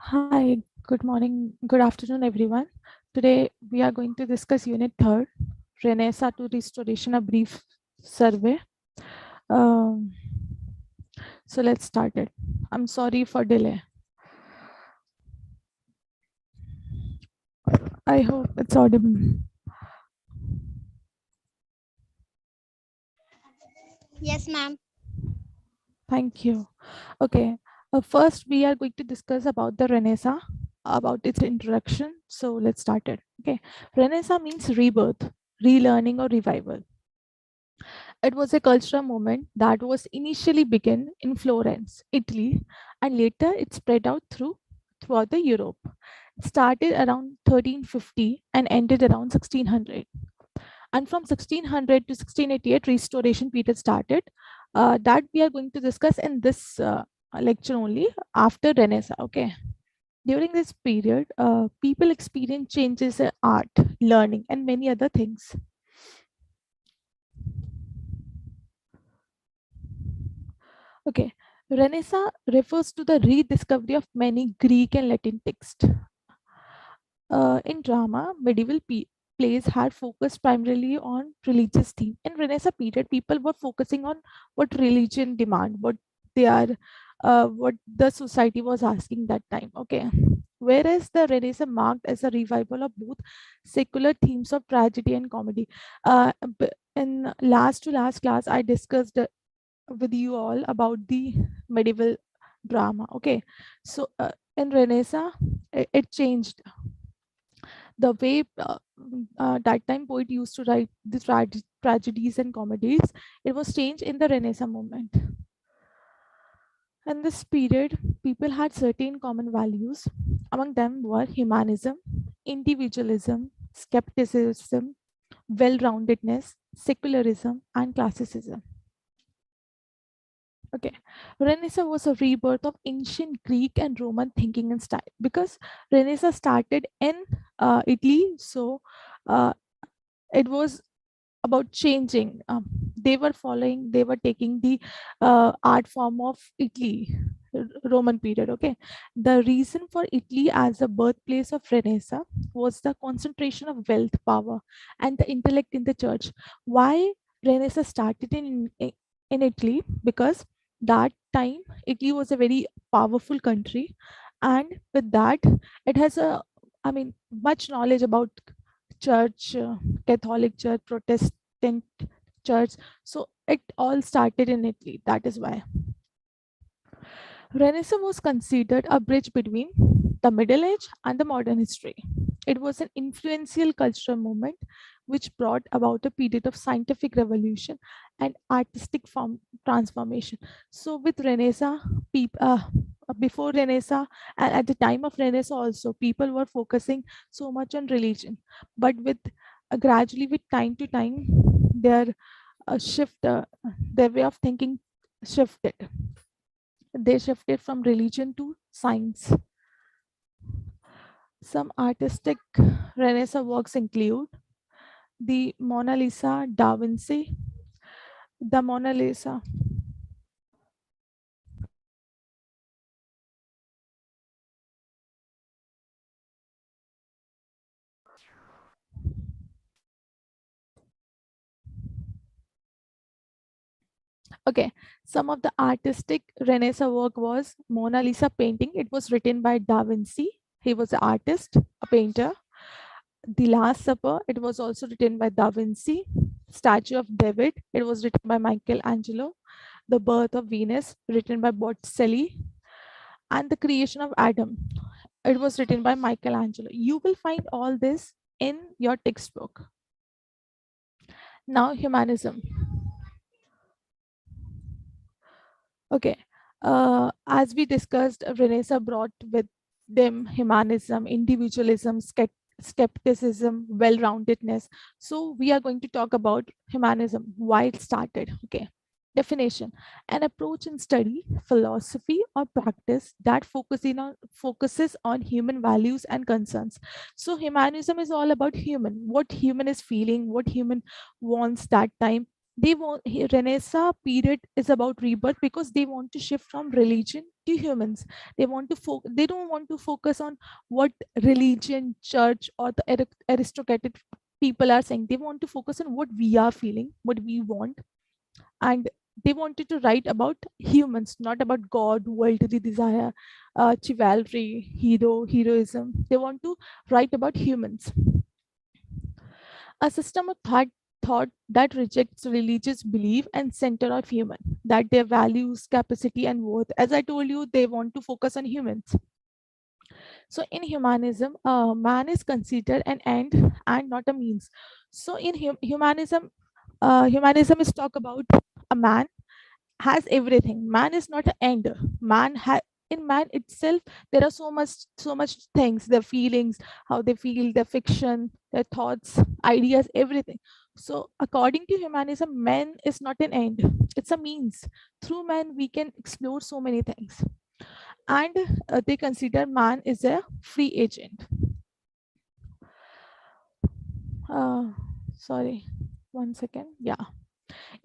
Hi, good morning, good afternoon, everyone. Today we are going to discuss Unit 3rd, Renaissance to Restoration, a brief survey. Um, so let's start it. I'm sorry for delay. I hope it's audible. Yes, ma'am. Thank you. Okay, first we are going to discuss about the Renaissance, about its introduction. So let's start it. Okay, Renaissance means rebirth, relearning, or revival. It was a cultural movement that was initially began in Florence, Italy, and later it spread out throughout the Europe. It started around 1350 and ended around 1600. And from 1600 to 1688, restoration period started. That we are going to discuss in this lecture only after Renaissance. Okay. During this period, people experienced changes in art, learning, and many other things. Okay, Renaissance refers to the rediscovery of many Greek and Latin texts. In drama, medieval plays had focused primarily on religious theme. In Renaissance period, people were focusing on what religion demand, what the society was asking that time. Okay, whereas the Renaissance marked as a revival of both secular themes of tragedy and comedy. In last to last class, I discussed with you all about the medieval drama. Okay, so in Renaissance, it changed the way that time poet used to write the tragedies and comedies. It was changed in the Renaissance movement. In this period, people had certain common values. Among them were humanism, individualism, skepticism, well-roundedness, secularism, and classicism. Okay, Renaissance was a rebirth of ancient Greek and Roman thinking and style because Renaissance started in Italy. So uh, it was about changing. They were taking the art form of Italy, Roman period. Okay, the reason for Italy as a birthplace of Renaissance was the concentration of wealth, power, and the intellect in the church. Why Renaissance started in Italy? Because that time Italy was a very powerful country, and with that, it has a, I mean, much knowledge about church, Catholic Church, Protestant Church. So it all started in Italy. That is why. Renaissance was considered a bridge between the Middle Age and the modern history. It was an influential cultural movement which brought about a period of scientific revolution and artistic form transformation. So, with Renaissance, before Renaissance and at the time of Renaissance, also people were focusing so much on religion, but with gradually with time to time, their shift, their way of thinking shifted. They shifted from religion to science. Some artistic Renaissance works include the Mona Lisa, Da Vinci, the Mona Lisa. Okay, some of the artistic Renaissance work was Mona Lisa painting. It was written by Da Vinci. He was an artist, a painter. The Last Supper. It was also written by Da Vinci. Statue of David. It was written by Michelangelo. The Birth of Venus, written by Botticelli, and The Creation of Adam. It was written by Michelangelo. You will find all this in your textbook. Now, humanism. Okay. As we discussed, Renaissance brought with them humanism, individualism, skepticism, well-roundedness. So we are going to talk about humanism, why it started. Okay. Definition: an approach in study, philosophy, or practice that focuses on human values and concerns. So humanism is all about human, what human is feeling, what human wants that time. Renaissance period is about rebirth because they want to shift from religion to humans. They don't want to focus on what religion, church, or the aristocratic people are saying. They want to focus on what we are feeling, what we want. And they wanted to write about humans, not about god, worldly desire, chivalry, heroism. They want to write about humans. A system of thought that rejects religious belief and center of human, that their values, capacity, and worth. As I told you, they want to focus on humans. So in humanism, man is considered an end and not a means. So in humanism, humanism is talk about a man has everything. Man is not an end. In man itself there are so much things, their feelings, how they feel, their fiction, their thoughts, ideas, everything. So according to humanism, man is not an end, it's a means. Through man we can explore so many things. And they consider man is a free agent. uh, Sorry, one second. Yeah.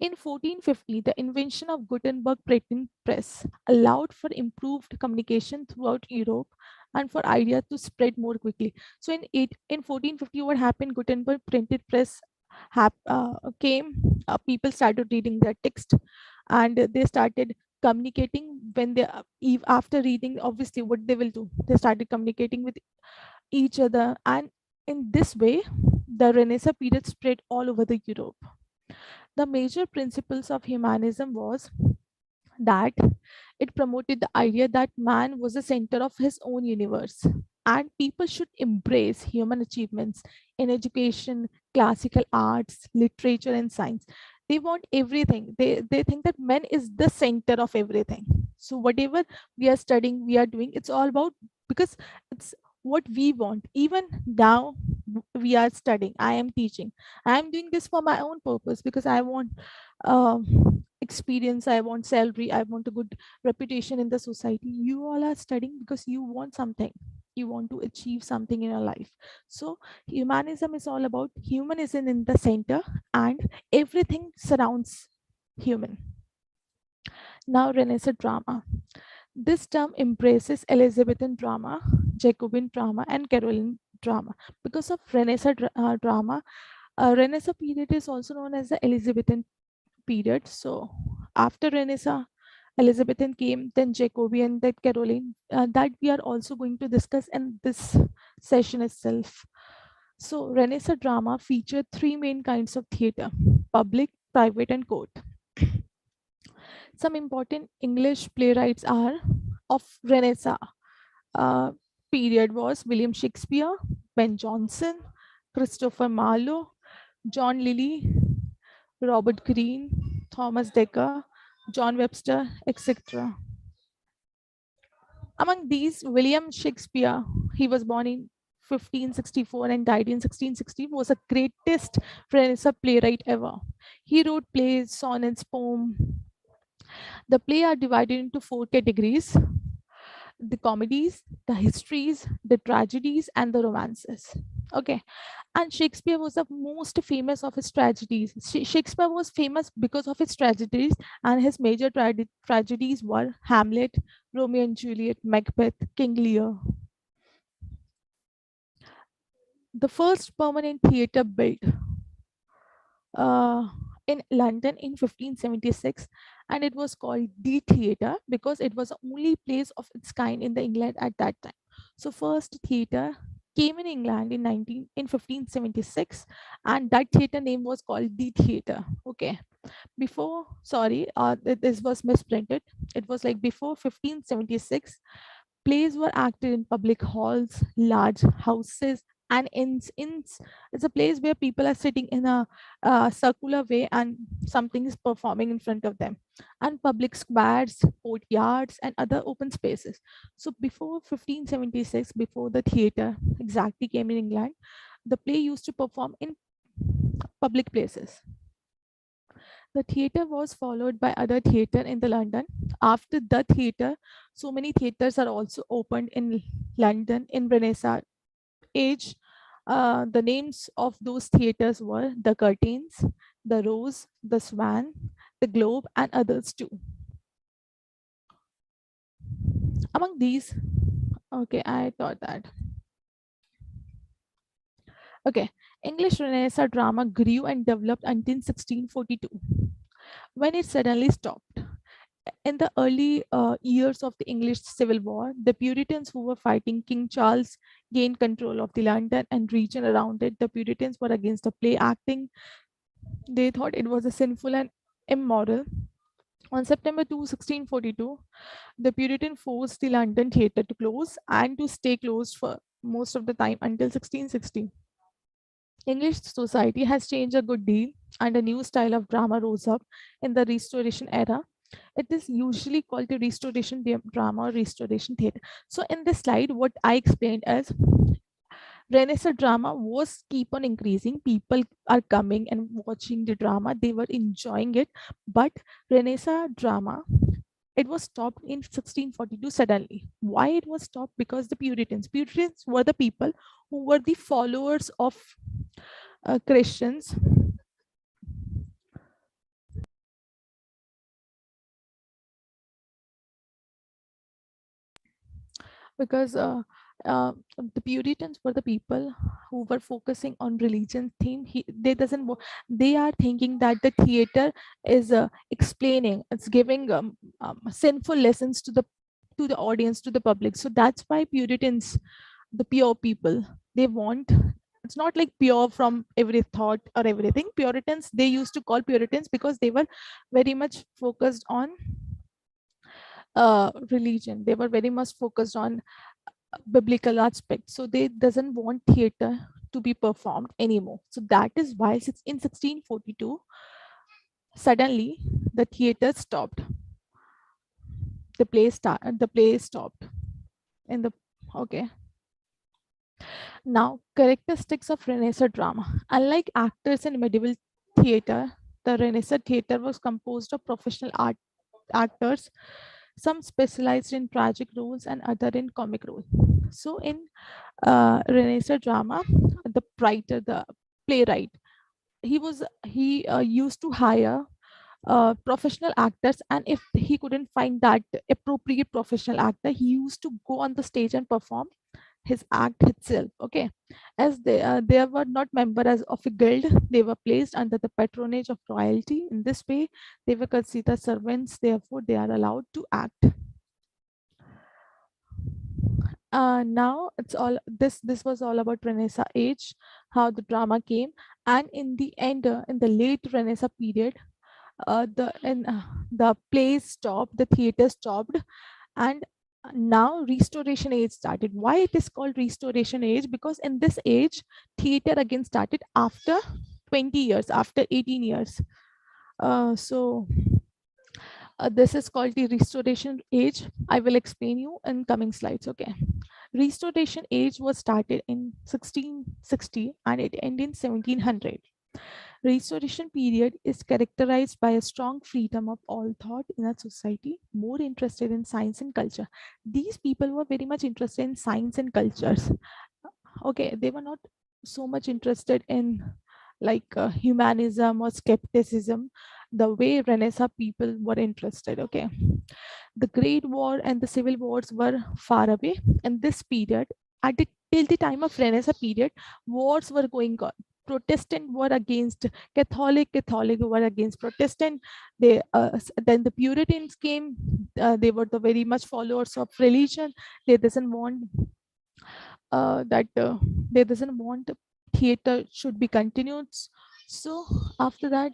In 1450, the invention of Gutenberg printing press allowed for improved communication throughout Europe and for ideas to spread more quickly. So in 1450, what happened? Gutenberg printed press came. People started reading their text, and they started communicating. When they after reading, obviously, what they will do? They started communicating with each other, and in this way, the Renaissance period spread all over the Europe. The major principles of humanism was that it promoted the idea that man was the center of his own universe and people should embrace human achievements in education, classical arts, literature, and science. They want everything. They think that man is the center of everything. So whatever we are studying, we are doing, it's all about, because it's what we want. Even now we are studying, I am teaching, I am doing this for my own purpose, because I want experience, I want salary, I want a good reputation in the society. You all are studying because you want something, you want to achieve something in your life. So humanism is all about humanism in the center, and everything surrounds human. Now Renaissance drama. This term embraces Elizabethan drama, Jacobean drama, and Caroline drama. Because of Renaissance drama, Renaissance period is also known as the Elizabethan period. So after Renaissance, Elizabethan came, then Jacobean, then Caroline. That we are also going to discuss in this session itself. So Renaissance drama featured three main kinds of theatre: public, private, and court. Some important English playwrights are of Renaissance uh, period was William Shakespeare, Ben Jonson, Christopher Marlowe, John Lilly, Robert Greene, Thomas Dekker, John Webster, etc. Among these, William Shakespeare, he was born in 1564 and died in 1660, was the greatest Renaissance playwright ever. He wrote plays, sonnets, poems. The play are divided into four categories: the comedies, the histories, the tragedies, and the romances. Okay, and Shakespeare was the most famous of his tragedies. Shakespeare was famous because of his tragedies, and his major tragedies were Hamlet, Romeo and Juliet, Macbeth, King Lear. The first permanent theatre built uh, in London in 1576, and it was called the theatre because it was the only place of its kind in the England at that time. So first theatre came in England in 1576, and that theatre name was called the theatre. Okay, before, sorry, this was misprinted. It was like before 1576, plays were acted in public halls, large houses, and inns. It's a place where people are sitting in a circular way and something is performing in front of them. And public squares, courtyards, and other open spaces. So before 1576, before the theatre exactly came in England, the play used to perform in public places. The theatre was followed by other theatre in the London. After the theatre, so many theatres are also opened in London in Renaissance age. The names of those theatres were the Curtains, the Rose, the Swan, the Globe, and others too. Among these, okay, I thought that. Okay, English Renaissance drama grew and developed until 1642, when it suddenly stopped. In the early years of the English Civil War, the Puritans who were fighting King Charles gained control of the London and region around it. The Puritans were against the play acting. They thought it was a sinful and immoral. On September 2, 1642, the Puritan forced the London theatre to close and to stay closed for most of the time until 1660. English society has changed a good deal, and a new style of drama rose up in the Restoration era. It is usually called the Restoration drama or Restoration theatre. So, in this slide, what I explained is Renaissance drama was keep on increasing. People are coming and watching the drama. They were enjoying it, but Renaissance drama, it was stopped in 1642 suddenly. Why it was stopped? Because the Puritans were the people who were the followers of Christians, because the Puritans were the people who were focusing on religion theme. They doesn't they are thinking that the theater is explaining, it's giving sinful lessons to the audience, to the public. So that's why Puritans, the pure people, they want, it's not like pure from every thought or everything. Puritans, they used to call Puritans because they were very much focused on religion. They were very much focused on biblical aspects. So they doesn't want theater to be performed anymore. So that is why in 1642, suddenly the theater stopped. The play stopped in the okay. Now, characteristics of Renaissance drama. Unlike actors in medieval theater, the Renaissance theater was composed of professional actors, some specialized in tragic roles and other in comic roles. So in Renaissance drama, the playwright, he used to hire professional actors, and if he couldn't find that appropriate professional actor, he used to go on the stage and perform his act itself. Okay, as they were not members of a guild, they were placed under the patronage of royalty. In this way, they were considered servants, therefore they are allowed to act. Now it's all this was all about Renaissance age, how the drama came. And in the end, in the late Renaissance period, the plays stopped, the theater stopped, and now restoration age started. Why it is called restoration age? Because in this age, theater again started after 20 years, after 18 years. So this is called the restoration age. I will explain you in coming slides. Okay, restoration age was started in 1660 and it ended in 1700. Restoration period is characterized by a strong freedom of all thought in a society, more interested in science and culture. These people were very much interested in science and cultures. Okay, they were not so much interested in like humanism or skepticism, the way Renaissance people were interested. Okay, the Great War and the Civil Wars were far away. In this period, till the time of Renaissance period, wars were going on. Protestant were against Catholic, Catholic were against Protestant. Then the Puritans came. They were the very much followers of religion. They doesn't want that they doesn't want theater should be continued. So after that,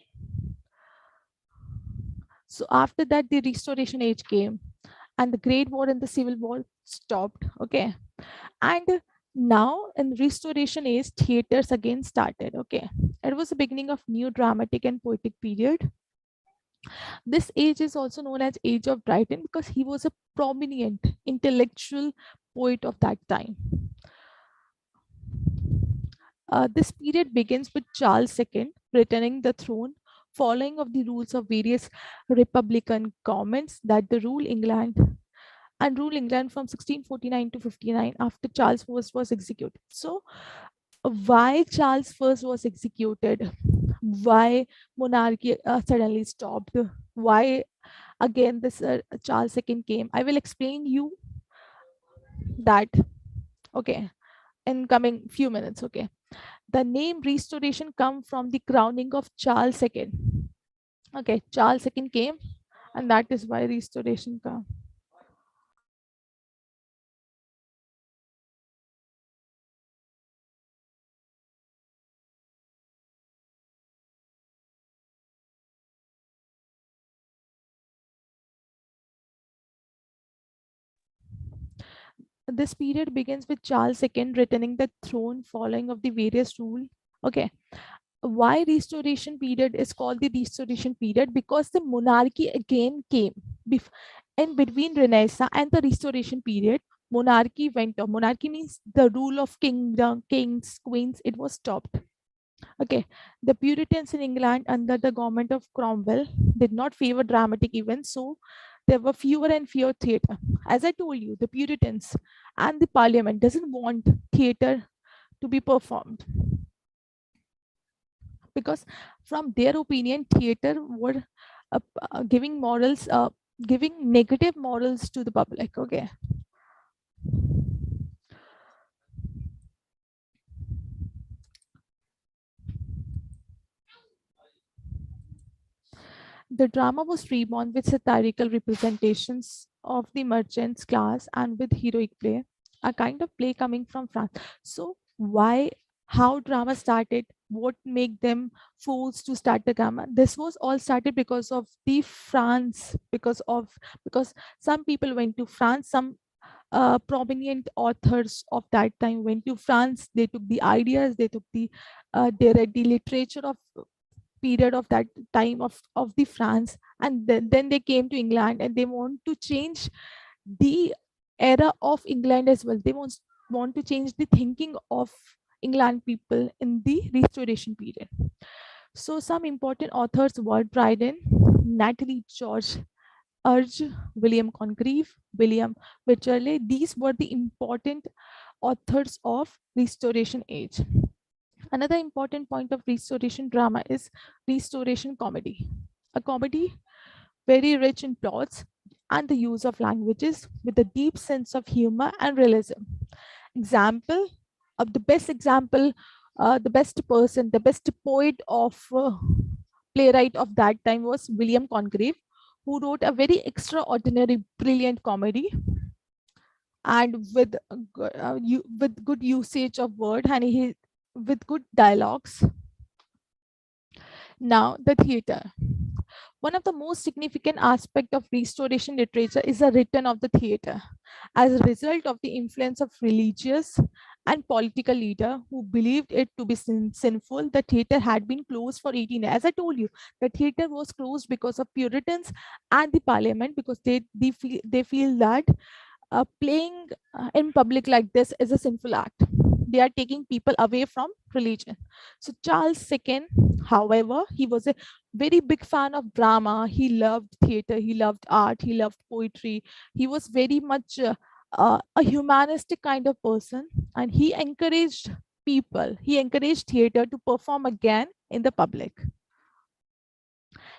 after that, the Restoration Age came, and the Great War and the Civil War stopped. Okay, and now in Restoration Age, theaters again started. Okay, it was the beginning of new dramatic and poetic period. This age is also known as Age of Dryden because he was a prominent intellectual poet of that time. This period begins with Charles II returning the throne, following of the rules of various republican governments that the rule England from 1649 to 59 after Charles I was executed. So, why Charles I was executed? Why monarchy suddenly stopped? Why again this Charles II came? I will explain you. that, okay, in coming few minutes. Okay, the name restoration come from the crowning of Charles II. Okay, Charles II came, and that is why restoration come. This period begins with Charles II returning the throne following of the various rule. Okay, why restoration period is called the restoration period? Because the monarchy again came. In between Renaissance and the restoration period, monarchy went on. Monarchy means the rule of kingdom, kings, queens, it was stopped. Okay, the Puritans in England under the government of Cromwell did not favor dramatic events, so there were fewer and fewer theatre. As I told you, the Puritans and the Parliament doesn't want theatre to be performed, because from their opinion theater were giving morals, giving negative morals to the public. Okay, the drama was reborn with satirical representations of the merchants class and with heroic play, a kind of play coming from France. So why, how drama started, what make them forced to start the drama? This was all started because of the France, because some people went to France, some prominent authors of that time went to France. They took the ideas, they took the they read the literature of period of that time of the France, and then they came to England and they want to change the era of England as well. They want to change the thinking of England people in the restoration period. So some important authors were Dryden, Natalie George Urge, William Congreve, William Wycherley. These were the important authors of Restoration Age. Another important point of Restoration drama is Restoration comedy. A comedy very rich in plots and the use of languages with a deep sense of humor and realism. Example of the best example, the best person, the best poet of playwright of that time was William Congreve, who wrote a very extraordinary, brilliant comedy, and with with good usage of word, and he with good dialogues. Now, the theatre. One of the most significant aspects of restoration literature is the return of the theatre. As a result of the influence of religious and political leader who believed it to be sinful, the theatre had been closed for 18 years. As I told you, the theatre was closed because of Puritans and the Parliament, because they feel that playing in public like this is a sinful act. They are taking people away from religion. So Charles II, however, he was a very big fan of drama. He loved theater, he loved art, he loved poetry. He was very much a humanistic kind of person, and he encouraged people, he encouraged theater to perform again in the public.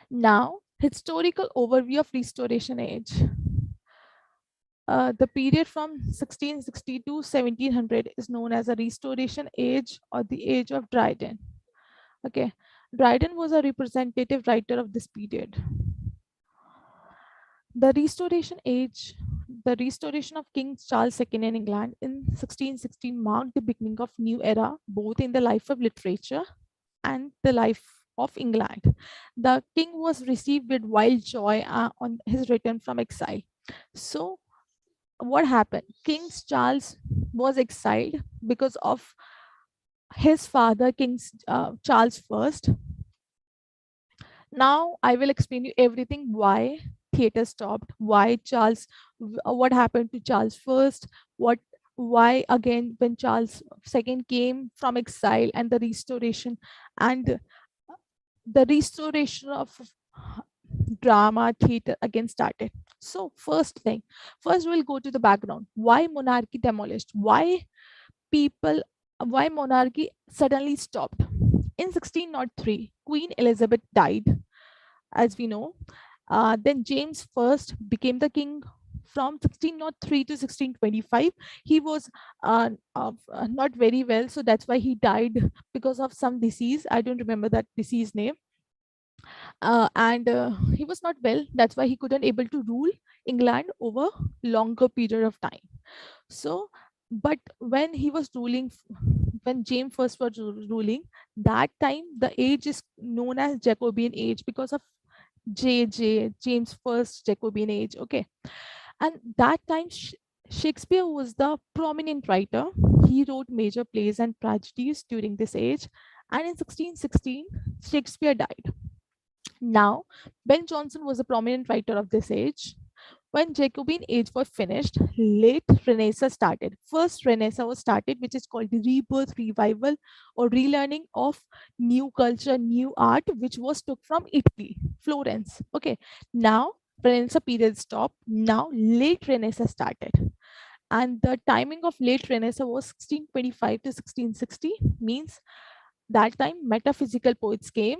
Now, historical overview of Restoration Age. The period from 1660 to 1700 is known as a Restoration Age or the Age of Dryden. Okay, Dryden was a representative writer of this period. The Restoration Age, the restoration of King Charles II in England in 1616 marked the beginning of new era, both in the life of literature and the life of England. The king was received with wild joy on his return from exile. So what happened? King Charles was exiled because of his father, King Charles I. Now I will explain you everything why theater stopped, why Charles, what happened to Charles first, what, why again when Charles II came from exile, and the restoration, and the restoration of drama theater again started. So first thing, first we'll go to the background. Why monarchy demolished? People why monarchy suddenly stopped? In 1603, Queen Elizabeth died, as we know. Then James I became the king from 1603 to 1625. He was not very well, so that's why he died because of some disease. I don't remember that disease name. And he was not well, that's why he couldn't able to rule England over longer period of time. So, but when he was ruling, when James first was ruling, that time the age is known as Jacobean age because of James first Jacobean age. Okay, and that time Shakespeare was the prominent writer. He wrote major plays and tragedies during this age, and in 1616 Shakespeare died. Now, Ben Jonson was a prominent writer of this age. When Jacobean age was finished, late Renaissance started. First Renaissance was started, which is called the rebirth, revival, or relearning of new culture, new art, which was took from Italy, Florence. Okay, now Renaissance period stopped. Now late Renaissance started. And the timing of late Renaissance was 1625 to 1660, means that time metaphysical poets came.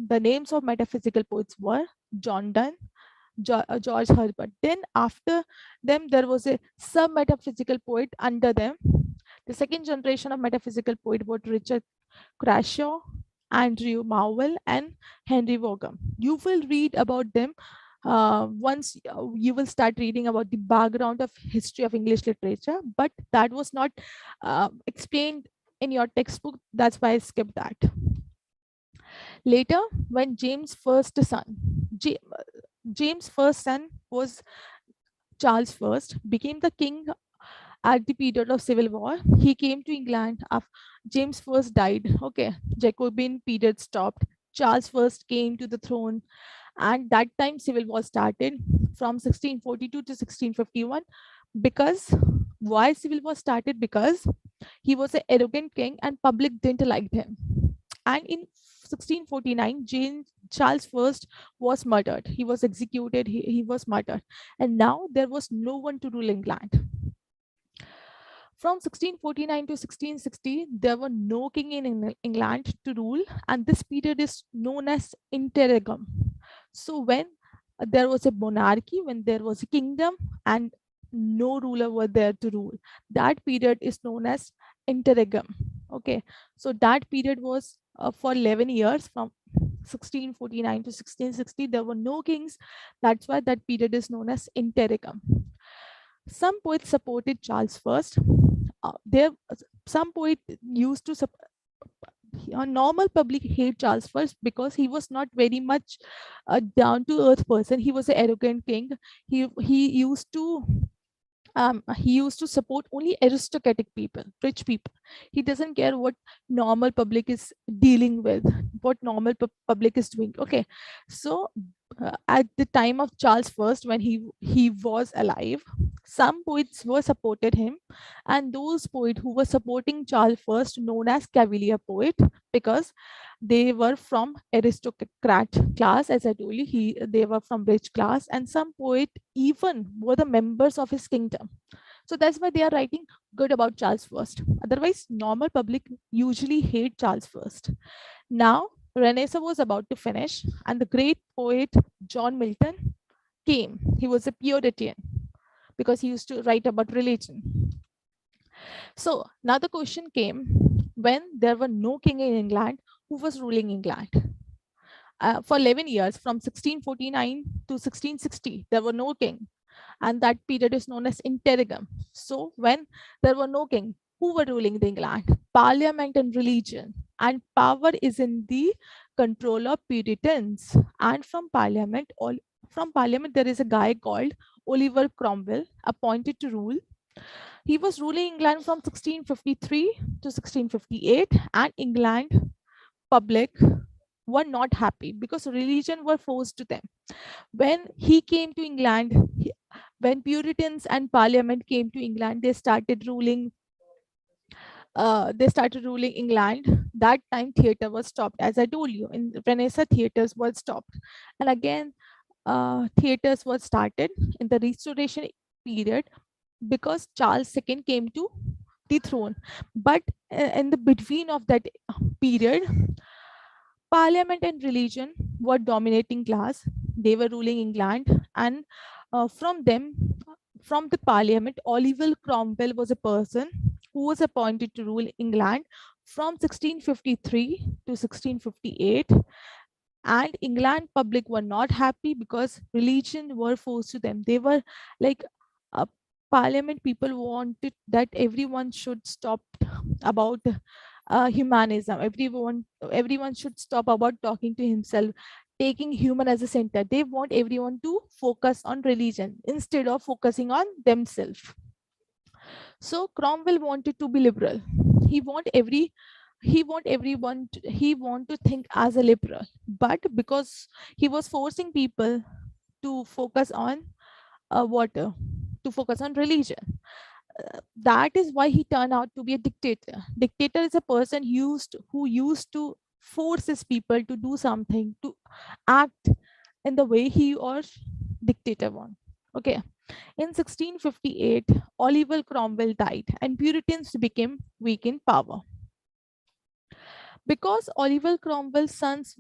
The names of metaphysical poets were John Donne, George Herbert. Then after them, there was a sub metaphysical poet under them. The second generation of metaphysical poet was Richard Crashaw, Andrew Marvell, and Henry Vaughan. You will read about them once you will start reading about the background of history of English literature, but that was not explained in your textbook. That's why I skipped that. Later, when James' first son was Charles first, became the king at the period of civil war. He came to England after James first died. Okay, Jacobean period stopped. Charles first came to the throne, and that time civil war started from 1642 to 1651. Because why civil war started? Because he was an arrogant king and public didn't like him. And in 1649, Charles first was murdered. He was executed. He was murdered, and now there was no one to rule England. From 1649 to 1660, there were no king in England to rule, and this period is known as interregnum. So, when there was a monarchy, when there was a kingdom, and no ruler were there to rule, that period is known as interregnum. Okay, so that period was for 11 years from 1649 to 1660. There were no kings. That's why that period is known as interregnum. Some poets supported Charles first. There, some poet used to a normal public hate Charles first because he was not very much a down to earth person. He was an arrogant king. He used to he used to support only aristocratic people, rich people. He doesn't care what normal public is dealing with, what normal public is doing. Okay, so at the time of Charles first, when he was alive, some poets were supported him, and those poets who were supporting Charles first known as Cavalier poet because they were from aristocrat class. As I told you, they were from rich class, and some poet even were the members of his kingdom. So that's why they are writing good about Charles first. Otherwise, normal public usually hate Charles first. Now Renaissance was about to finish, and the great poet John Milton came. He was a Puritan because he used to write about religion. So now the question came, when there were no king in England, who was ruling England? For 11 years, from 1649 to 1660, there were no king, and that period is known as interregnum. So when there were no king, who were ruling the England? Parliament and religion, and power is in the control of Puritans. And from Parliament, there is a guy called Oliver Cromwell, appointed to rule. He was ruling England from 1653 to 1658, and England public were not happy because religion were forced to them. When he came to England, when Puritans and Parliament came to England, they started ruling. They started ruling England. That time, theater was stopped. As I told you, in Renaissance, theaters were stopped, and again, theaters were started in the Restoration period because Charles II came to the throne. But in the between of that period, Parliament and religion were dominating class. They were ruling England, and from them, from the parliament. Oliver Cromwell was a person who was appointed to rule England from 1653 to 1658, and England public were not happy because religion were forced to them. They were like, uh, parliament people wanted that everyone should stop about humanism. Everyone should stop about talking to himself, taking human as a center. They want everyone to focus on religion instead of focusing on themselves. So Cromwell wanted to be liberal. He want every he want everyone he want to think as a liberal, but because he was forcing people to focus on water, to focus on religion, that is why he turned out to be a dictator. Dictator is a person who used to force his people to do something, to act in the way he or dictator want. Okay. In 1658, Oliver Cromwell died and Puritans became weak in power. Because Oliver Cromwell's sons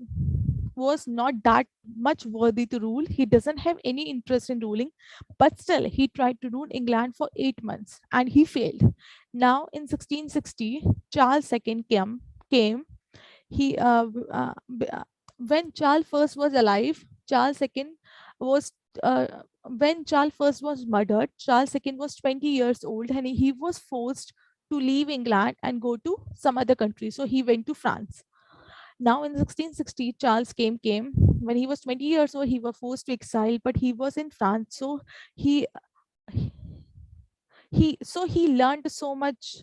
was not that much worthy to rule, he doesn't have any interest in ruling, but still he tried to rule England for 8 months and he failed. Now in 1660, Charles II came. He when Charles first was alive, Charles II was when Charles first was murdered, Charles II was 20 years old and he was forced to leave England and go to some other country. So he went to France. Now in 1660, Charles came. When he was 20 years old, he was forced to exile, but he was in France. So he he learned so much.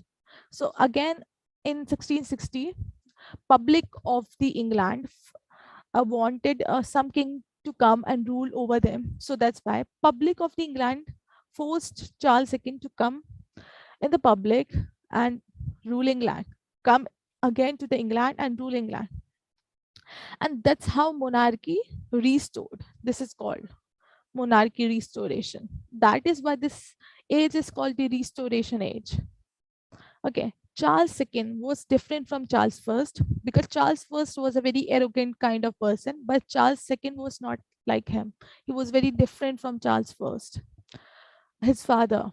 So again in 1660, public of the England wanted some king to come and rule over them. So that's why public of the England forced Charles II to come in the public and rule England. Come again to the England and rule England. And that's how monarchy restored. This is called monarchy restoration. That is why this age is called the Restoration Age. Okay. Charles II was different from Charles I because Charles I was a very arrogant kind of person, but Charles II was not like him. He was very different from Charles I, his father.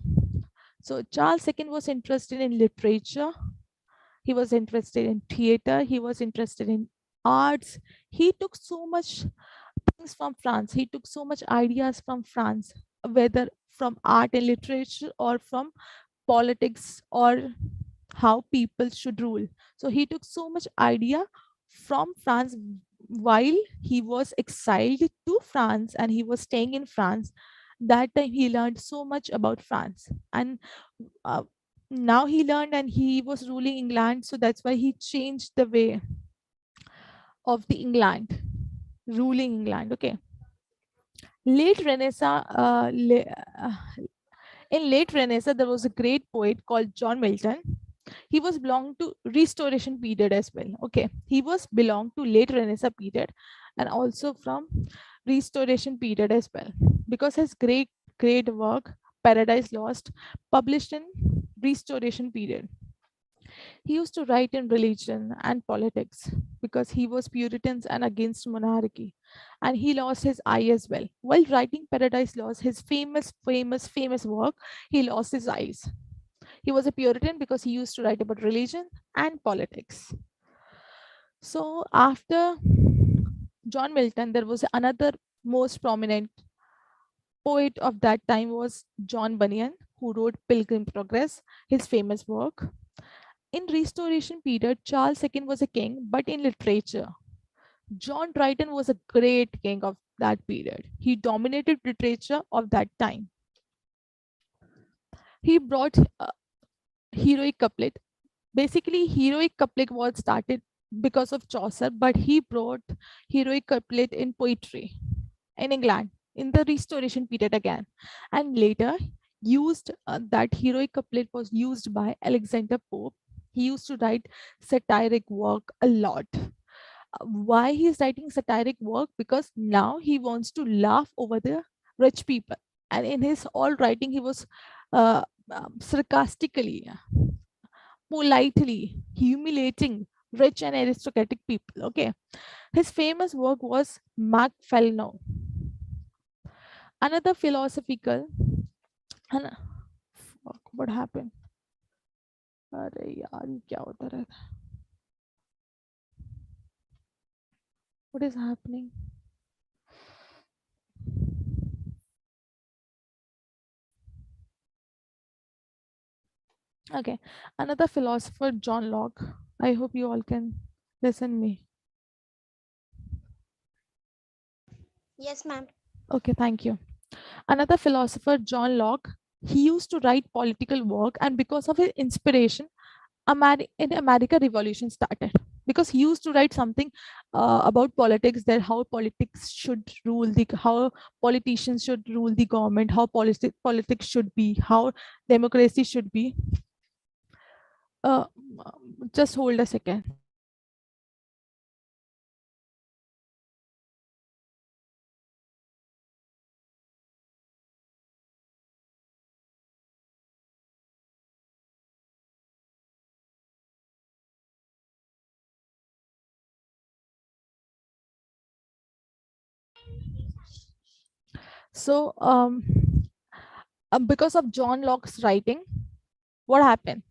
So Charles II was interested in literature. He was interested in theater. He was interested in arts. He took so much things from France. He took so much ideas from France, whether from art and literature or from politics or how people should rule. So he took so much idea from France while he was exiled to France and he was staying in France. That time he learned so much about France, and uh, now he learned and he was ruling England. So that's why he changed the way of the England, ruling England. Okay. Late Renaissance, in late Renaissance, there was a great poet called John Milton. He was belonged to Restoration period as well. Okay, he was belonged to late Renaissance period and also from Restoration period as well, because his great work Paradise Lost, published in Restoration period. He used to write in religion and politics because he was Puritans and against monarchy. And he lost his eye as well. While writing Paradise Lost, his famous work, he lost his eyes. He was a Puritan because he used to write about religion and politics. So after John Milton, there was another most prominent poet of that time was John Bunyan, who wrote Pilgrim Progress, his famous work. In Restoration period, Charles II was a king, but in literature, John Dryden was a great king of that period. He dominated literature of that time. He brought heroic couplet. Basically, heroic couplet was started because of Chaucer, but he brought heroic couplet in poetry in England in the Restoration period again, and later used that heroic couplet was used by Alexander Pope. He used to write satiric work a lot. Why he is writing satiric work? Because now he wants to laugh over the rich people, and in his all writing he was sarcastically, politely humiliating rich and aristocratic people. Okay, his famous work was Mac Another philosophical And fuck, what happened? अरे यार ये क्या होता रहता है? What is happening? Okay, another philosopher, John Locke. I hope you all can listen me. Yes, ma'am. Okay, thank you. Another philosopher, John Locke, he used to write political work, and because of his inspiration, in America, revolution started. Because he used to write something about politics, that how politics should rule the, how politicians should rule the government, how politics should be, how democracy should be. Uh, just hold a second. So, because of John Locke's writing, what happened?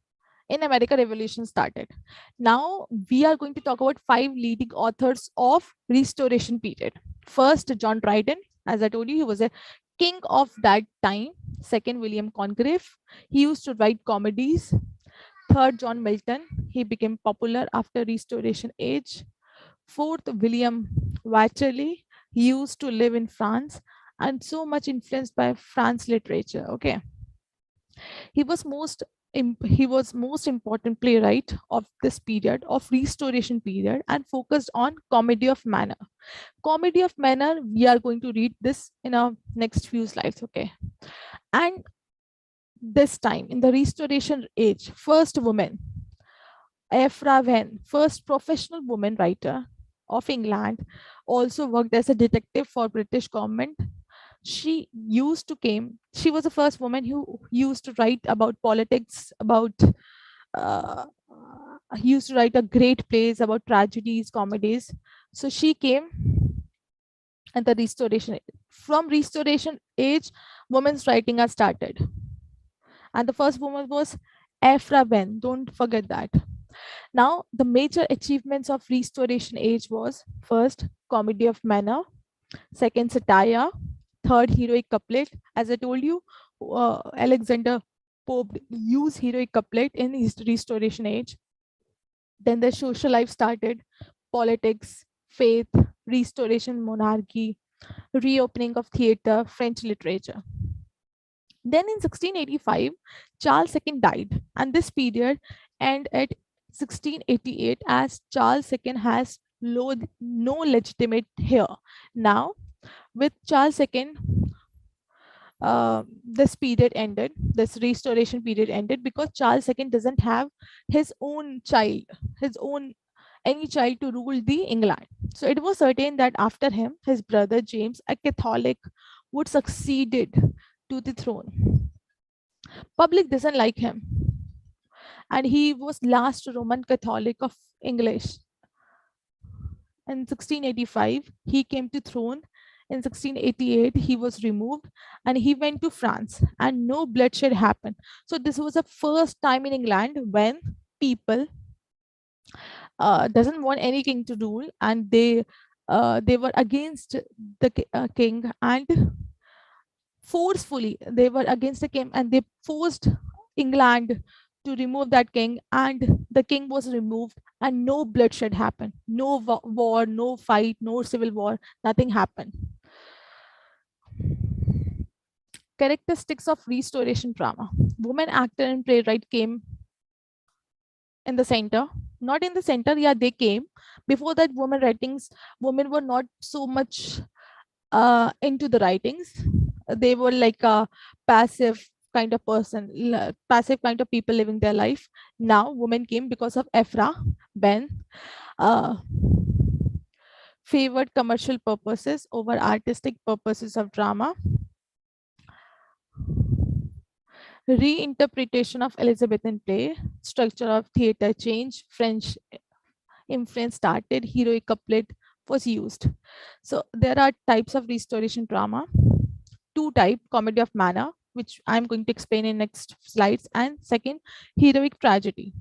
In America, revolution started. Now we are going to talk about five leading authors of Restoration period. First, John Dryden. As I told you, he was a king of that time. Second, William Congreve. He used to write comedies. Third, John Milton. He became popular after Restoration age. Fourth, William Wycherley. He used to live in France and so much influenced by France literature. Okay, he was he was most important playwright of this period of Restoration period and focused on comedy of manner. Comedy of manner, we are going to read this in our next few slides. Okay, and this time in the Restoration age, first woman, Ephra Venn, first professional woman writer of England, also worked as a detective for British government. She was the first woman who used to write about politics, about uh, he used to write a great plays about tragedies, comedies. So she came at the Restoration Age. From Restoration age, women's writing has started, and the first woman was Ephra Venn. Don't forget that. Now, the major achievements of Restoration age was first, comedy of manner, second, satire, third, heroic couplet. As I told you, Alexander Pope used heroic couplet in his Restoration age. Then the social life started, politics, faith, restoration monarchy, reopening of theatre, French literature. Then in 1685, Charles II died, and this period ended at 1688 as Charles II has no legitimate heir. Now, with Charles II, this period ended, this restoration period ended because Charles II doesn't have his own child, his own any child to rule the England. So it was certain that after him, his brother James, a Catholic, would succeeded to the throne. Public doesn't like him, and he was last Roman Catholic of English. In 1685, he came to throne. In 1688, he was removed and he went to France, and no bloodshed happened. So this was the first time in England when people doesn't want any king to rule, and they were against the king, and forcefully they were against the king, and they forced England to remove that king, and the king was removed, and no bloodshed happened, no war, no fight, no civil war, nothing happened. Characteristics of Restoration drama: woman actor and playwright came in the center, not in the center, yeah, they came. Before that, women were not so much into the writings. They were like a passive kind of person, passive kind of people living their life. Now women came because of Ephra Ben, uh, favored commercial purposes over artistic purposes of drama. Reinterpretation of Elizabethan play, structure of theatre change, French influence started, heroic couplet was used. So there are types of Restoration drama. Two type: comedy of manner, which I'm going to explain in next slides, and second, heroic tragedy.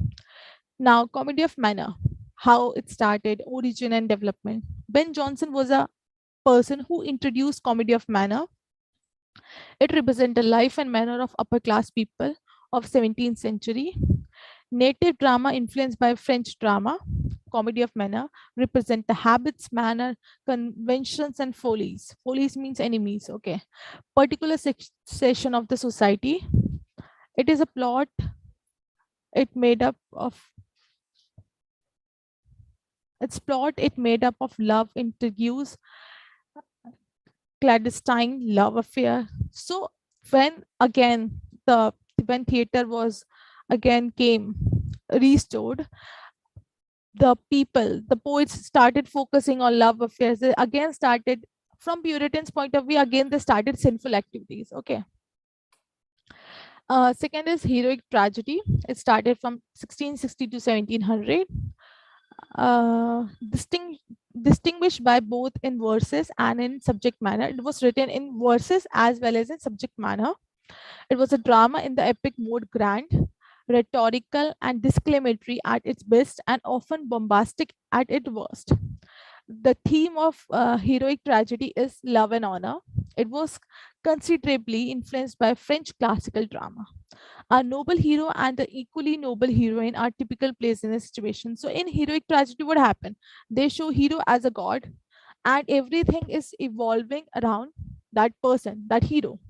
Now, comedy of manner, how it started, origin and development. Ben Jonson was a person who introduced comedy of manner. It represents the life and manner of upper class people of 17th century. Native drama influenced by French drama, comedy of manner, represent the habits, manner, conventions, and follies. Follies means enemies, okay. Particular section of the society. It is a plot, it made up of it made up of love intrigues, clandestine love affair. So when again the when theater was again came restored, the people, the poets started focusing on love affairs. They again started from Puritans' point of view, again they started sinful activities. Okay. Second is heroic tragedy. It started from 1660 to 1700. Uh, distinct, Distinguished by both in verses and in subject manner. It was written in verses as well as in subject manner. It was a drama in the epic mode, grand, rhetorical, and disclamatory at its best, and often bombastic at its worst. The theme of heroic tragedy is love and honor. It was considerably influenced by French classical drama. A noble hero and the equally noble heroine are typical placed in a situation. So, in heroic tragedy, what happened? They show hero as a god, and everything is evolving around that person, that hero.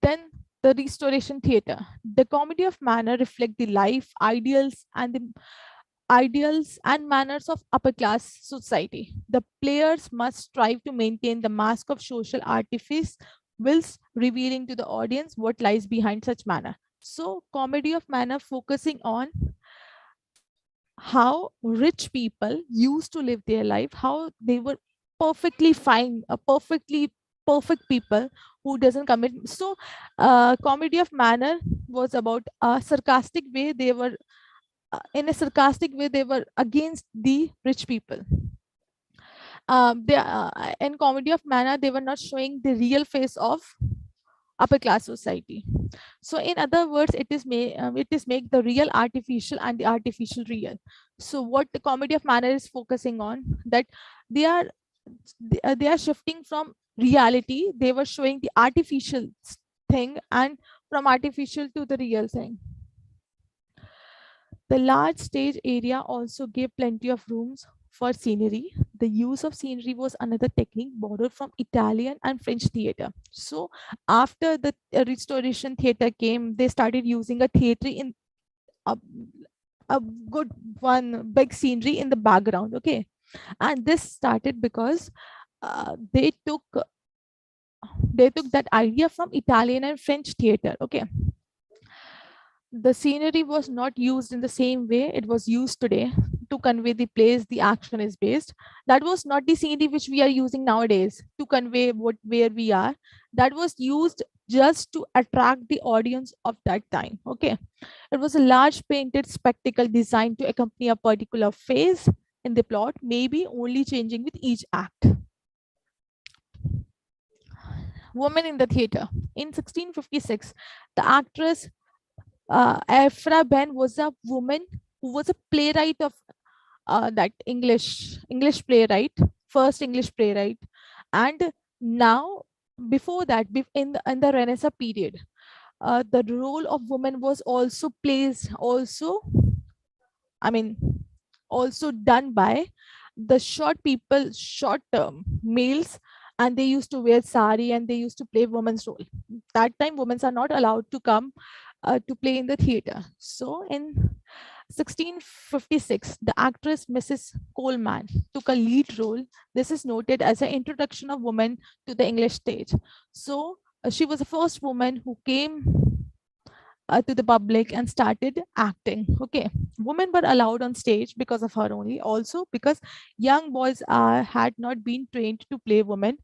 Then the restoration theater. The comedy of manner reflect the life, ideals and manners of upper class society. The players must strive to maintain the mask of social artifice whilst revealing to the audience what lies behind such manner. So, comedy of manner focusing on how rich people used to live their life, how they were perfectly fine, a perfect people who doesn't commit. So, comedy of manner was about a sarcastic way. They were in a sarcastic way, they were against the rich people. In comedy of manner, they were not showing the real face of upper class society. So in other words, it is make the real artificial and the artificial real. So what the comedy of manner is focusing on, that they are they are shifting from reality. They were showing the artificial thing, and from artificial to the real thing. The large stage area also gave plenty of rooms for scenery. The use of scenery was another technique borrowed from Italian and French theater. So, after the Restoration theater came, they started using a theater in a, a good one big scenery in the background. Okay, and this started because they took that idea from Italian and French theater. Okay, the scenery was not used in the same way it was used today to convey the place the action is based. That was not the scenery which we are using nowadays to convey what where we are. That was used just to attract the audience of that time. Okay, it was a large painted spectacle designed to accompany a particular phase in the plot, maybe only changing with each act. Woman in the theater. In 1656, the actress Ephra Ben was a woman who was a playwright of that English playwright, first English playwright, and now before that, in the Renaissance period, the role of woman was also plays also. I mean, also done by the short term males, and they used to wear sari and they used to play woman's role. That time, women are not allowed to come to play in the theater. So in 1656, the actress Mrs. Coleman took a lead role. This is noted as an introduction of women to the English stage. So she was the first woman who came to the public and started acting. Okay, women were allowed on stage because of her only. Also because young boys had not been trained to play women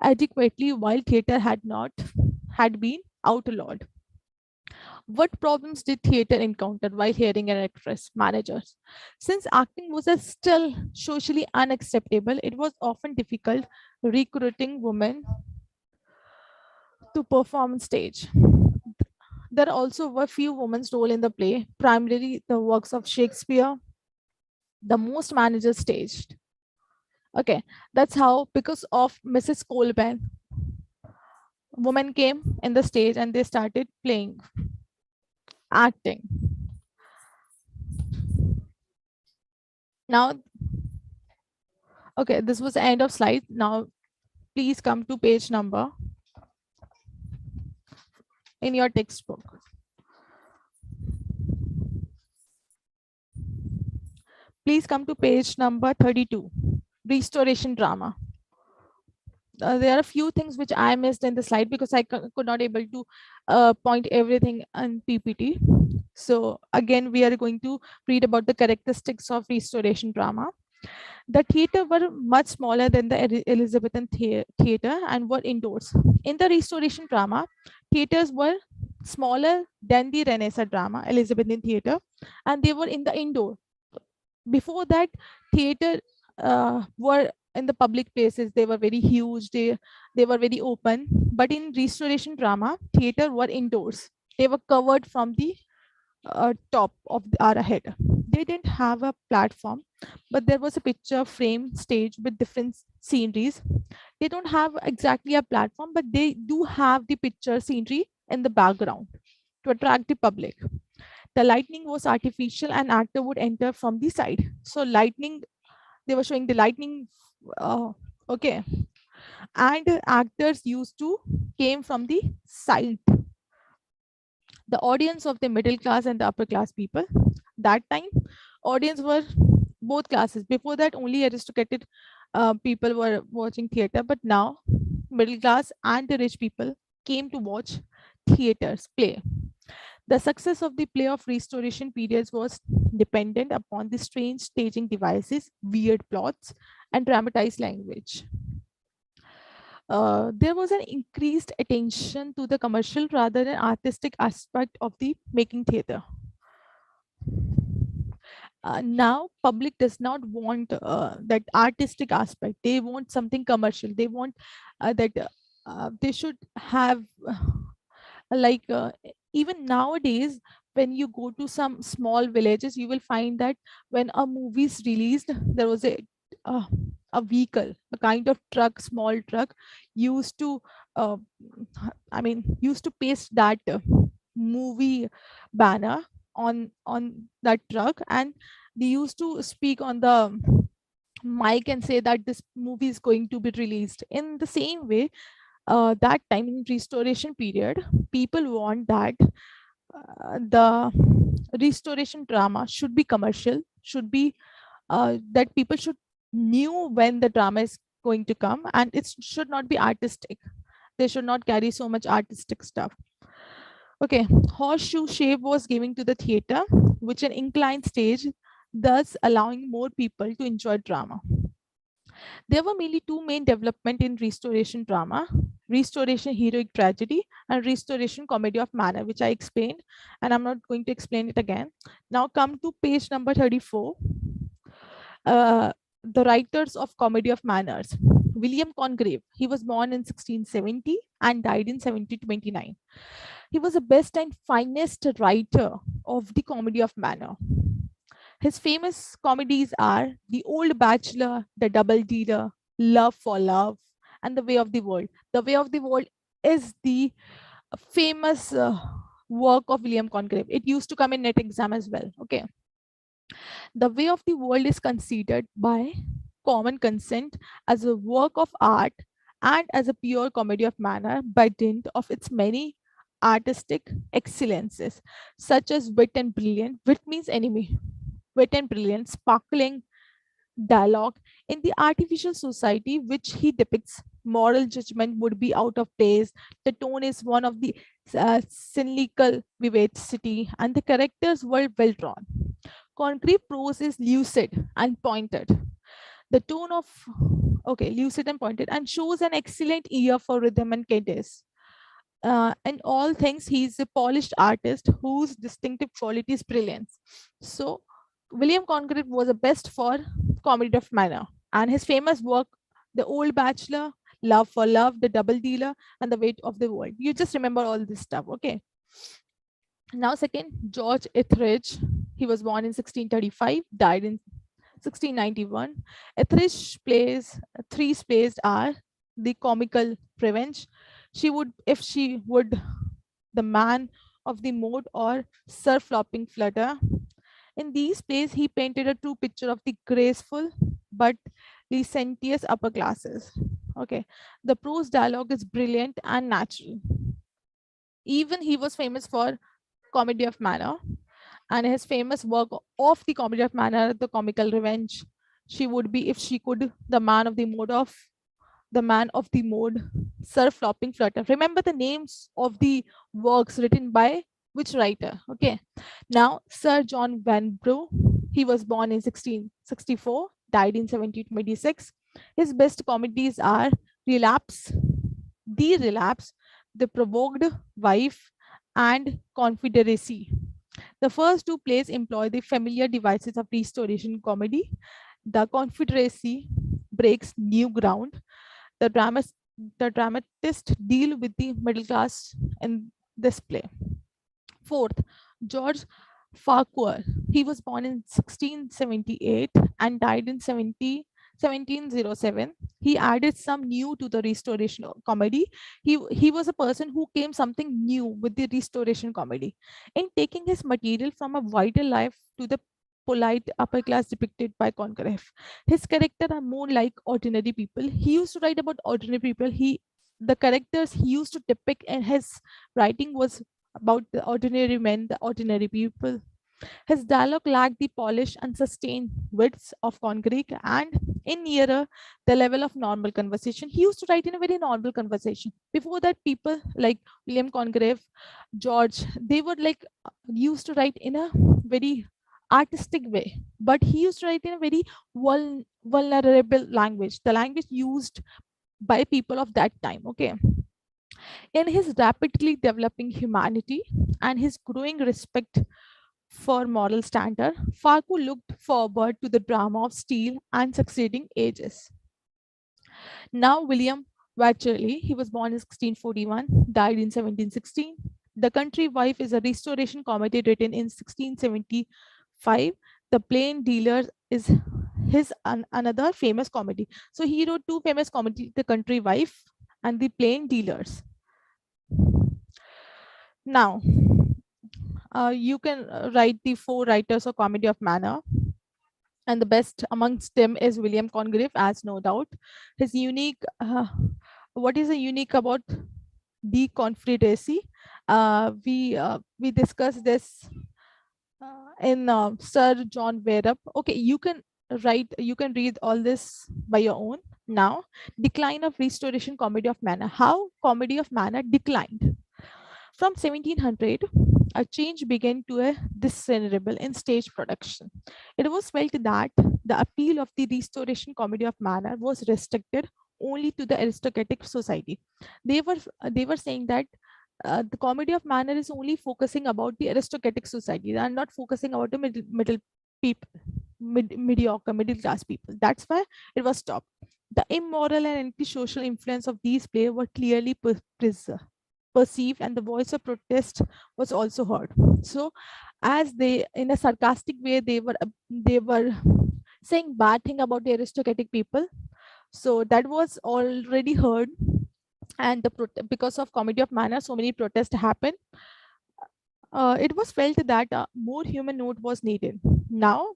adequately, while theater had been outlawed. What problems did theater encounter while hiring an actress? Managers. Since acting was still socially unacceptable, it was often difficult recruiting women to perform on stage. There also were few women's role in the play, primarily the works of Shakespeare, the most managers staged. Okay, that's how, because of Mrs. Colburn, women came in the stage and they started playing, acting. Now, okay, this was the end of slide. Now, please come to page number in your textbook. Please come to page number 32, restoration drama. There are a few things which I missed in the slide because I could not able to point everything on PPT. So again, we are going to read about the characteristics of restoration drama. The theater were much smaller than the Elizabethan theater and were indoors. In the restoration drama, theaters were smaller than the Renaissance drama, Elizabethan theater, and they were in the indoor. Before that, theater were in the public places. They were very huge. They were very open. But in restoration drama, theater were indoors. They were covered from the top of our head. They didn't have a platform, but there was a picture frame stage with different sceneries. They don't have exactly a platform, but they do have the picture scenery in the background to attract the public. The lightning was artificial and actor would enter from the side. So lightning, they were showing the lightning. uh, okay, and actors used to came from the side. The audience of the middle class and the upper class people, that time audience were both classes. Before that, only aristocratic people were watching theater, but now middle class and the rich people came to watch theaters play. The success of the play of restoration periods was dependent upon the strange staging devices, weird plots, and dramatized language. There was an increased attention to the commercial rather than artistic aspect of the making theater. Now public does not want that artistic aspect. They want something commercial. They want that they should have like even nowadays, when you go to some small villages, you will find that when a movie is released, there was uh, a vehicle, a kind of truck, small truck, used to uh, used to paste that movie banner on that truck, and they used to speak on the mic and say that this movie is going to be released. In the same way, that time in restoration period, people want that the restoration drama should be commercial, should be that people should knew when the drama is going to come, and it should not be artistic. They should not carry so much artistic stuff. Okay, horseshoe shape was given to the theater, which an inclined stage, thus allowing more people to enjoy drama. There were mainly two main development in restoration drama: restoration heroic tragedy and restoration comedy of manner, which I explained, and I'm not going to explain it again. Now come to page number 34. Uh, the writers of Comedy of Manners. William Congreve, he was born in 1670 and died in 1729. He was the best and finest writer of the Comedy of Manner. His famous comedies are The Old Bachelor, The Double Dealer, Love for Love, and The Way of the World. The Way of the World is the famous work of William Congreve. It used to come in net exam as well. Okay. The Way of the World is considered by common consent as a work of art and as a pure comedy of manner by dint of its many artistic excellences, such as wit and brilliant. Wit means enemy. Wit and brilliant, sparkling dialogue. In the artificial society which he depicts, moral judgment would be out of place. The tone is one of the cynical vivacity, and the characters were well drawn. Congreve prose is lucid and pointed. The tone of lucid and pointed, and shows an excellent ear for rhythm and cadence. In all things, he's a polished artist whose distinctive quality is brilliance. So, William Congreve was the best for comedy of manner, and his famous work, The Old Bachelor, Love for Love, The Double Dealer, and The Weight of the World. You just remember all this stuff, okay? Now, second, George Etheridge. He was born in 1635, died in 1691. Etheridge three plays are the comical revenge. She would, if she would, the man of the mode or Sir Flopping Flutter. In these plays, he painted a true picture of the graceful but licentious upper classes. Okay, the prose dialogue is brilliant and natural. Even he was famous for Comedy of Manner, and his famous work of the Comedy of Manner, The Comical Revenge. She would be, if she could, the man of the mode, Sir Flopping Flutter. Remember the names of the works written by which writer? Okay. Now, Sir John Vanbrugh, he was born in 1664, died in 1726. His best comedies are Relapse, The Provoked Wife, and Confederacy. The first two plays employ the familiar devices of restoration comedy. The Confederacy breaks new ground. The dramatist deal with the middle class in this play. Fourth, George Farquhar. He was born in 1678 and died in 1707. He added some new to the restoration comedy. He was a person who came something new with the restoration comedy. In taking his material from a vital life to the polite upper class depicted by Congreve. His character are more like ordinary people. He used to write about ordinary people. The characters he used to depict in his writing was about the ordinary men, the ordinary people. His dialogue lacked the polish and sustained wits of Congreve and in nearer the level of normal conversation. He used to write in a very normal conversation. Before that, people like William Congreve, George, they were like used to write in a very artistic way, but he used to write in a very vulnerable language, the language used by people of that time. Okay, in his rapidly developing humanity and his growing respect for moral standard, Farquhar looked forward to the drama of steel and succeeding ages. Now, William Wycherley, he was born in 1641, died in 1716. The Country Wife is a restoration comedy written in 1675. The Plain Dealer is another famous comedy. So he wrote two famous comedy, The Country Wife and The Plain Dealers. Now, you can write the four writers of Comedy of Manner, and the best amongst them is William Congreve, as no doubt. His unique, what is the unique about the Confederacy? We discussed this in Sir John Werup. Okay, you can read all this by your own. Now, decline of restoration comedy of manner. How comedy of manner declined. From 1700, a change began to a discernible in stage production. It was felt that the appeal of the restoration comedy of manner was restricted only to the aristocratic society. They were saying that the comedy of manner is only focusing about the aristocratic society. They are not focusing about the middle people, mediocre middle class people. That's why it was stopped. The immoral and antisocial influence of these plays were clearly perceived, and the voice of protest was also heard. So, as they, in a sarcastic way, they were saying bad thing about the aristocratic people. So that was already heard, and because of comedy of manner, so many protests happened. It was felt that more human note was needed. Now,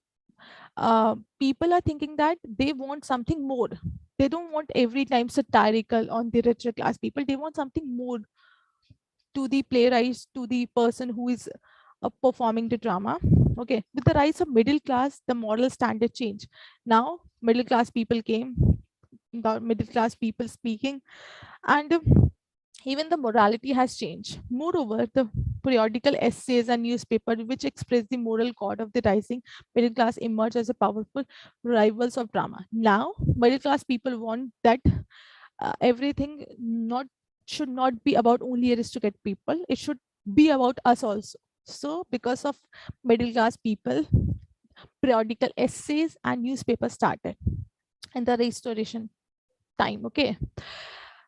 people are thinking that they want something more. They don't want every time satirical on the richer class people. They want something more to the playwrights, to the person who is performing the drama. Okay, with the rise of middle class, the moral standard change. Now, middle class people came, the middle class people speaking, and even the morality has changed. Moreover, the periodical essays and newspaper which express the moral code of the rising middle class emerge as a powerful rivals of drama. Now, middle class people want that everything not should not be about only aristocrat people. It should be about us also. So, because of middle class people, periodical essays and newspapers started in the restoration. time. Okay,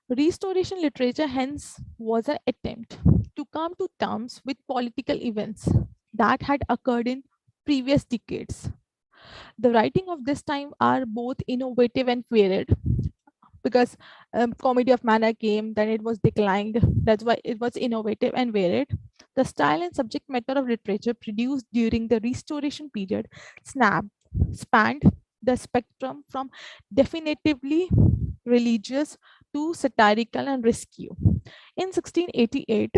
restoration literature hence was an attempt to come to terms with political events that had occurred in previous decades. The writing of this time are both innovative and varied, because comedy of manner came, then it was declined. That's why it was innovative and varied. The style and subject matter of literature produced during the restoration period spanned the spectrum from definitively religious to satirical and risque. In 1688,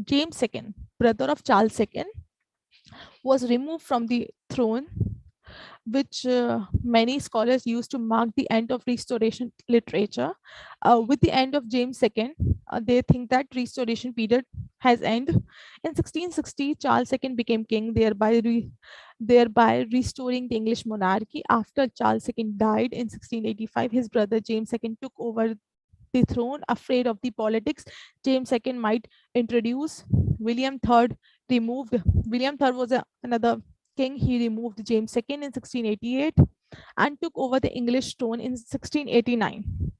James II, brother of Charles II, was removed from the throne, which many scholars use to mark the end of restoration literature. With the end of James II, they think that restoration period has ended. In 1660, Charles II became king, thereby restoring the English monarchy. After Charles II died in 1685, his brother James II took over the throne. Afraid of the politics James II might introduce, William III removed. William III was another king. He removed James II in 1688 and took over the English throne in 1689.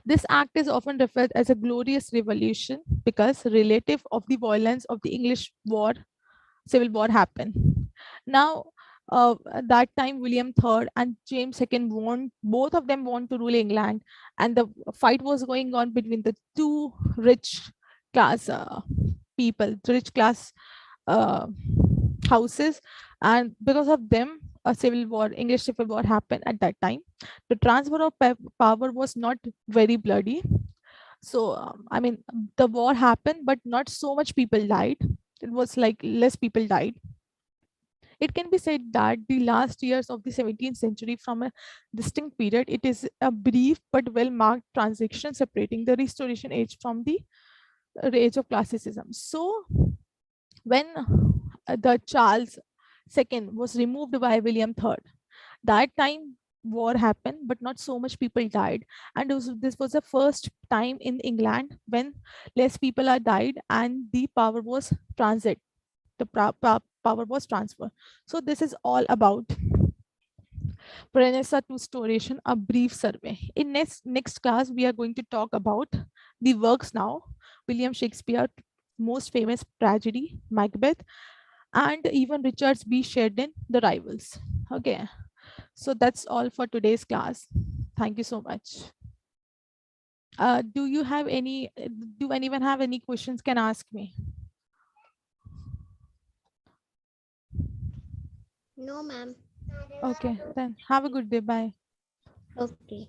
This act is often referred as a glorious revolution because relative of the violence of the English civil war happened. Now, at that time, William III and James II both of them want to rule England, and the fight was going on between the two rich class people, rich class uh, houses, and because of them, a civil war, English civil war happened at that time. The transfer of power was not very bloody. So, I mean, the war happened, but not so much people died. It was like less people died. It can be said that the last years of the 17th century from a distinct period, it is a brief but well marked transition separating the Restoration age from the age of classicism. So, when the Charles II was removed by William III, that time war happened, but not so much people died. And this was the first time in England when less people are died and the power was transit. Power was transferred. So this is all about Renaissance to Restoration, a brief survey. In next class, we are going to talk about the works now. William Shakespeare, most famous tragedy, Macbeth, and even Richard B. Sheridan, The Rivals. Okay, so that's all for today's class. Thank you so much. Do you have any? Do anyone have any questions? Can ask me. No, ma'am. Okay, then have a good day. Bye. Okay.